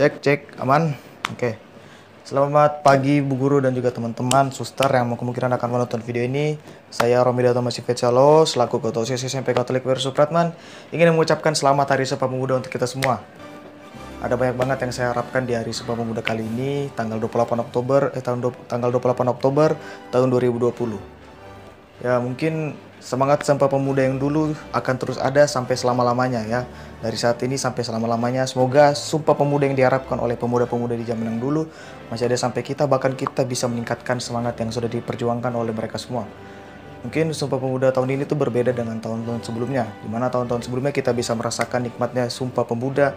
Cek, cek, aman. Oke. Selamat pagi Bu Guru dan juga teman-teman suster yang kemungkinan akan menonton video ini. Saya Romi Dato Masih Fecalo, selaku Ketua OSIS SMP Katolik Weru Supratman, ingin mengucapkan selamat Hari Sumpah Pemuda untuk kita semua. Ada banyak banget yang saya harapkan di Hari Sumpah Pemuda kali ini, tanggal 28 Oktober tahun 2020. Ya mungkin semangat Sumpah Pemuda yang dulu akan terus ada sampai selama-lamanya ya. Dari saat ini sampai selama-lamanya, semoga Sumpah Pemuda yang diharapkan oleh pemuda-pemuda di zaman yang dulu masih ada sampai kita, bahkan kita bisa meningkatkan semangat yang sudah diperjuangkan oleh mereka semua. Mungkin Sumpah Pemuda tahun ini tuh berbeda dengan tahun-tahun sebelumnya, dimana tahun-tahun sebelumnya kita bisa merasakan nikmatnya Sumpah Pemuda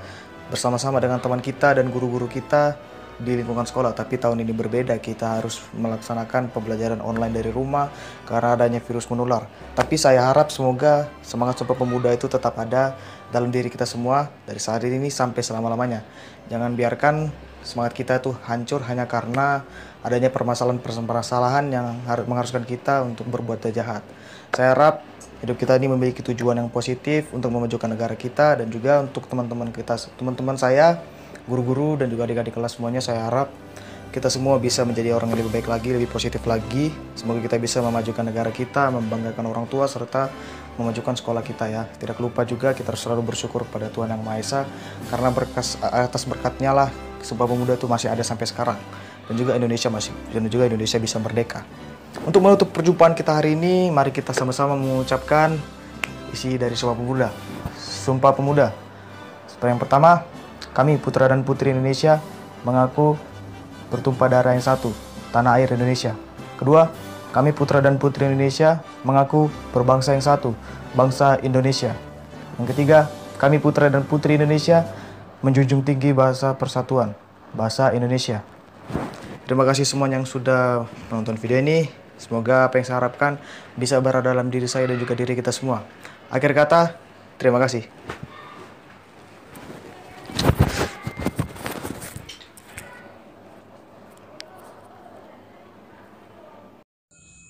bersama-sama dengan teman kita dan guru-guru kita di lingkungan sekolah. Tapi tahun ini berbeda, kita harus melaksanakan pembelajaran online dari rumah karena adanya virus menular. Tapi saya harap semoga semangat Sumpah Pemuda itu tetap ada dalam diri kita semua dari saat ini sampai selama-lamanya. Jangan biarkan semangat kita itu hancur hanya karena adanya permasalahan-permasalahan yang mengharuskan kita untuk berbuat jahat. Saya harap hidup kita ini memiliki tujuan yang positif untuk memajukan negara kita, dan juga untuk teman-teman kita, teman-teman saya, guru-guru dan juga adik-adik kelas semuanya, saya harap kita semua bisa menjadi orang yang lebih baik lagi, lebih positif lagi. Semoga kita bisa memajukan negara kita, membanggakan orang tua, serta memajukan sekolah kita ya. Tidak lupa juga kita harus selalu bersyukur kepada Tuhan Yang Maha Esa, karena atas berkatnya lah Sumpah Pemuda itu masih ada sampai sekarang. Dan juga Indonesia bisa merdeka. Untuk menutup perjumpaan kita hari ini, mari kita sama-sama mengucapkan isi dari Sumpah Pemuda. Sumpah Pemuda. Yang pertama, kami putra dan putri Indonesia mengaku bertumpah darah yang satu, tanah air Indonesia. Kedua, kami putra dan putri Indonesia mengaku berbangsa yang satu, bangsa Indonesia. Yang ketiga, kami putra dan putri Indonesia menjunjung tinggi bahasa persatuan, bahasa Indonesia. Terima kasih semuanya yang sudah menonton video ini. Semoga apa yang saya harapkan bisa berada dalam diri saya dan juga diri kita semua. Akhir kata, terima kasih.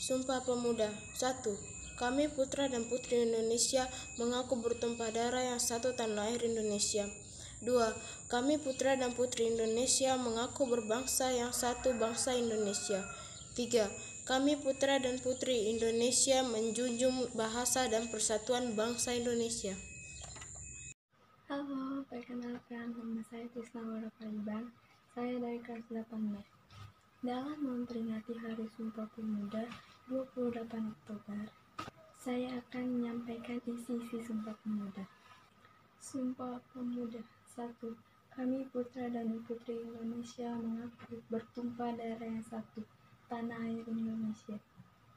Sumpah Pemuda 1. Kami putra dan putri Indonesia mengaku bertumpah darah yang satu, tanah air Indonesia. 2. Kami putra dan putri Indonesia mengaku berbangsa yang satu, bangsa Indonesia. 3. Kami putra dan putri Indonesia menjunjung bahasa dan persatuan bangsa Indonesia. Halo, perkenalkan, nama saya Tisna Warapaliban. Saya dari kelas 8B. Dalam memperingati Hari Sumpah Pemuda 28 Oktober, saya akan menyampaikan isi Sumpah Pemuda. Sumpah Pemuda 1. Kami putra dan putri Indonesia mengaku bertumpah darah yang satu, tanah air Indonesia.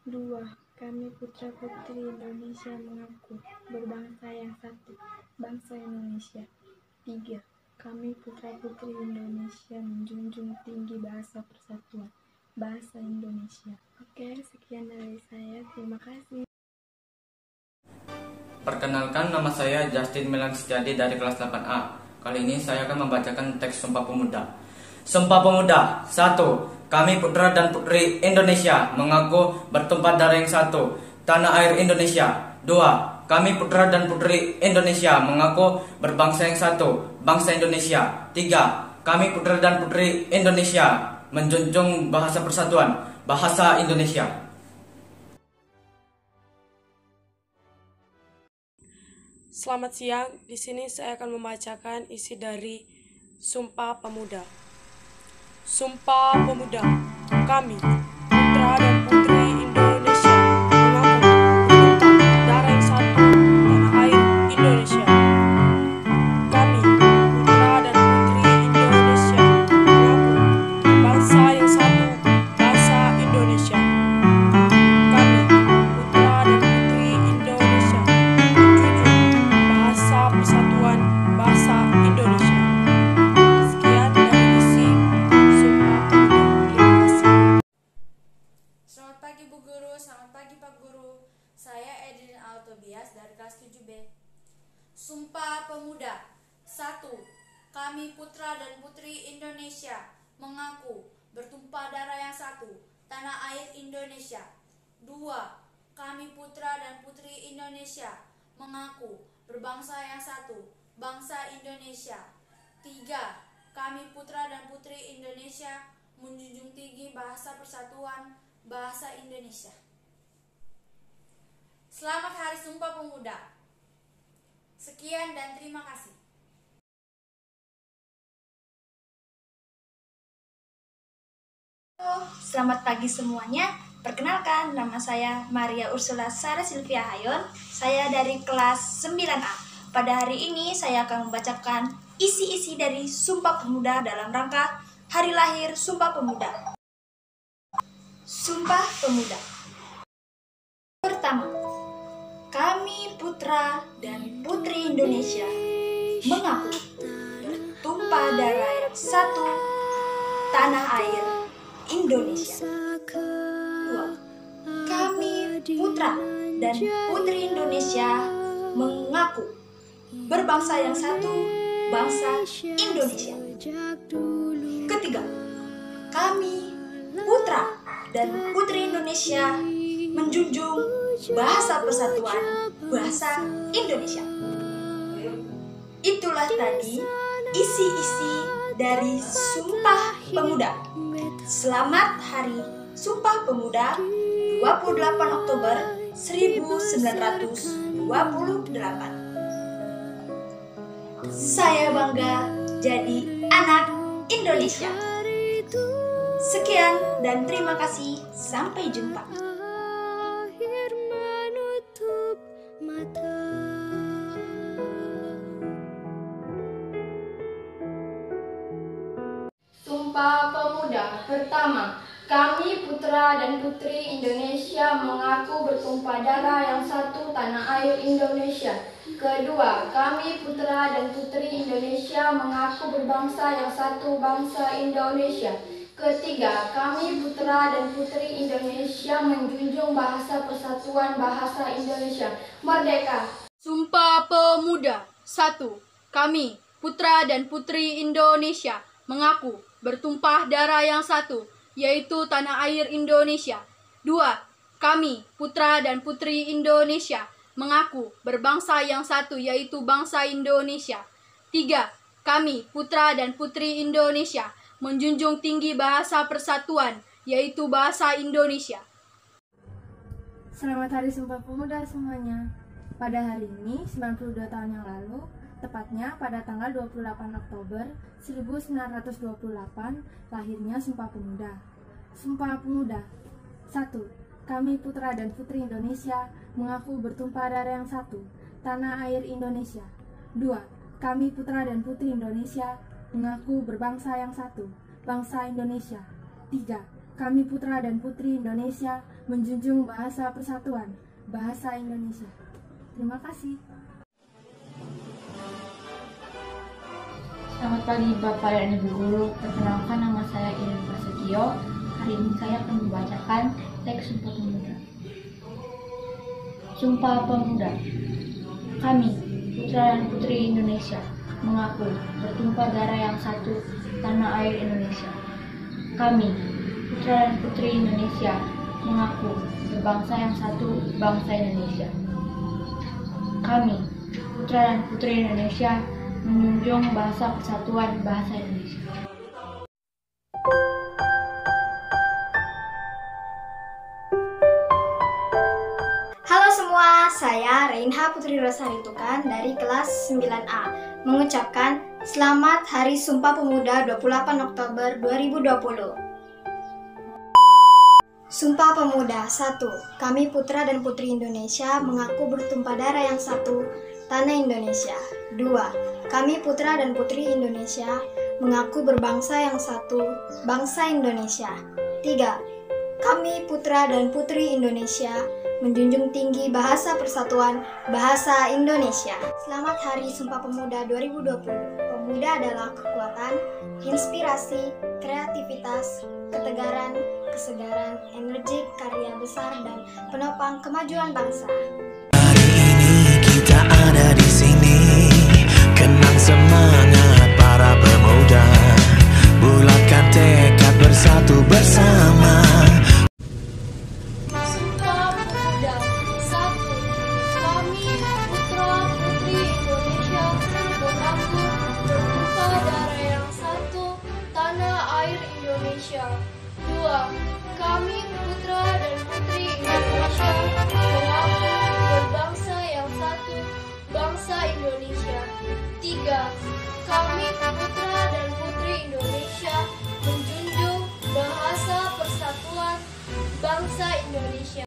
2. Kami putra putri Indonesia mengaku berbangsa yang satu, bangsa Indonesia. 3. Kami putra-putri Indonesia menjunjung tinggi bahasa persatuan, bahasa Indonesia. Oke, sekian dari saya. Terima kasih. Perkenalkan, nama saya Justin Milan Sejadi dari kelas 8A. Kali ini saya akan membacakan teks Sumpah Pemuda. Sumpah Pemuda 1. Kami putra dan putri Indonesia mengaku bertumpah darah yang satu, tanah air Indonesia. 2. Kami putra dan putri Indonesia mengaku berbangsa yang satu, bangsa Indonesia. 3. Kami putra dan putri Indonesia menjunjung bahasa persatuan, bahasa Indonesia. Selamat siang, di sini saya akan membacakan isi dari Sumpah Pemuda. Sumpah Pemuda. Kami, putra dan putri Indonesia, mengaku bertumpah darah yang satu, tanah air Indonesia. Kami, putra dan putri Indonesia, mengaku berbangsa yang satu, bangsa Indonesia. Kami, putra dan putri Indonesia, menjunjung bahasa persatuan, bahasa Indonesia. Sekian dari isi Sumpah Pemuda. Terima kasih. Selamat pagi Bu Guru, selamat pagi Pak Guru. Saya Edwin Altobias dari kelas 7B. Sumpah Pemuda 1. Kami putra dan putri Indonesia mengaku bertumpah darah yang satu, tanah air Indonesia. 2. Kami putra dan putri Indonesia mengaku berbangsa yang satu, bangsa Indonesia. 3. kami putra dan putri Indonesia menjunjung tinggi bahasa persatuan, bahasa Indonesia. Selamat Hari Sumpah Pemuda. Sekian dan terima kasih. Halo, selamat pagi semuanya. Perkenalkan, nama saya Maria Ursula Sara Silvia Hayon. Saya dari kelas 9A. Pada hari ini saya akan membacakan isi-isi dari Sumpah Pemuda dalam rangka Hari Lahir Sumpah Pemuda. Sumpah Pemuda. Pertama, kami putra dan putri Indonesia mengaku bertumpah darah yang satu, tanah air Indonesia. Dua, kami putra dan putri Indonesia mengaku berbangsa yang satu, bangsa Indonesia. Ketiga, kami putra dan putri Indonesia menjunjung bahasa persatuan, bahasa Indonesia. Itulah tadi isi-isi dari Sumpah Pemuda. Selamat Hari Sumpah Pemuda 28 Oktober 1928. Saya bangga jadi anak Indonesia. Sekian dan terima kasih. Sampai jumpa. Sumpah Pemuda. Pertama, kami putra dan putri Indonesia mengaku bertumpah darah yang satu, tanah air Indonesia. Kedua, kami putra dan putri Indonesia mengaku berbangsa yang satu, bangsa Indonesia. Ketiga, kami putra dan putri Indonesia menjunjung bahasa persatuan, bahasa Indonesia. Merdeka. Sumpah Pemuda. 1. Kami, putra dan putri Indonesia, mengaku bertumpah darah yang satu, yaitu tanah air Indonesia. 2. Kami, putra dan putri Indonesia, mengaku berbangsa yang satu, yaitu bangsa Indonesia. 3. Kami, putra dan putri Indonesia, menjunjung tinggi bahasa persatuan, yaitu bahasa Indonesia. Selamat Hari Sumpah Pemuda semuanya. Pada hari ini, 92 tahun yang lalu, tepatnya pada tanggal 28 Oktober 1928, lahirnya Sumpah Pemuda. Sumpah Pemuda. 1. Kami putra dan putri Indonesia mengaku bertumpah darah yang satu, tanah air Indonesia. 2. Kami putra dan putri Indonesia mengaku berbangsa yang satu, bangsa Indonesia. 3. Kami putra dan putri Indonesia menjunjung bahasa persatuan, bahasa Indonesia. Terima kasih. Selamat pagi Bapak dan Ibu Guru. Perkenalkan, nama saya Iren Prasetyo. Hari ini saya akan membacakan teks Sumpah Pemuda. Sumpah Pemuda. Kami, putra dan putri Indonesia, mengaku bertumpah darah yang satu, tanah air Indonesia. Kami, putra dan putri Indonesia, mengaku berbangsa yang satu, bangsa Indonesia. Kami, putra dan putri Indonesia, menjunjung bahasa persatuan, bahasa Indonesia. Halo semua, saya Reinha Putri Rosari Tukan dari kelas 9A mengucapkan Selamat Hari Sumpah Pemuda 28 Oktober 2020. Sumpah Pemuda. 1. Kami putra dan putri Indonesia mengaku bertumpah darah yang satu, tanah Indonesia. 2. Kami putra dan putri Indonesia mengaku berbangsa yang satu, bangsa Indonesia. 3. Kami putra dan putri Indonesia menjunjung tinggi bahasa persatuan, bahasa Indonesia. Selamat Hari Sumpah Pemuda 2020. Pemuda adalah kekuatan, inspirasi, kreativitas, ketegaran, kesegaran, energi, karya besar, dan penopang kemajuan bangsa. Hari ini kita ada di sini, kenang semangat para pemuda, bulatkan tekad bersatu bersama. Sumpah Pemuda. 1. Kami putra putri Indonesia mengaku bertumpah darah yang satu, 3. Kami putra dan putri Indonesia menjunjung bahasa persatuan bangsa Indonesia.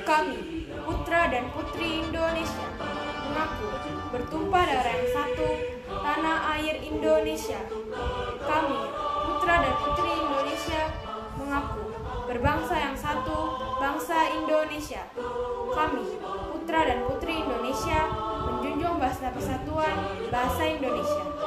Kami, putra dan putri Indonesia, mengaku bertumpah darah yang satu, tanah air Indonesia. Kami, putra dan putri Indonesia, mengaku berbangsa yang satu, bangsa Indonesia. Kami, putra dan putri Indonesia, menjunjung bahasa persatuan, bahasa Indonesia.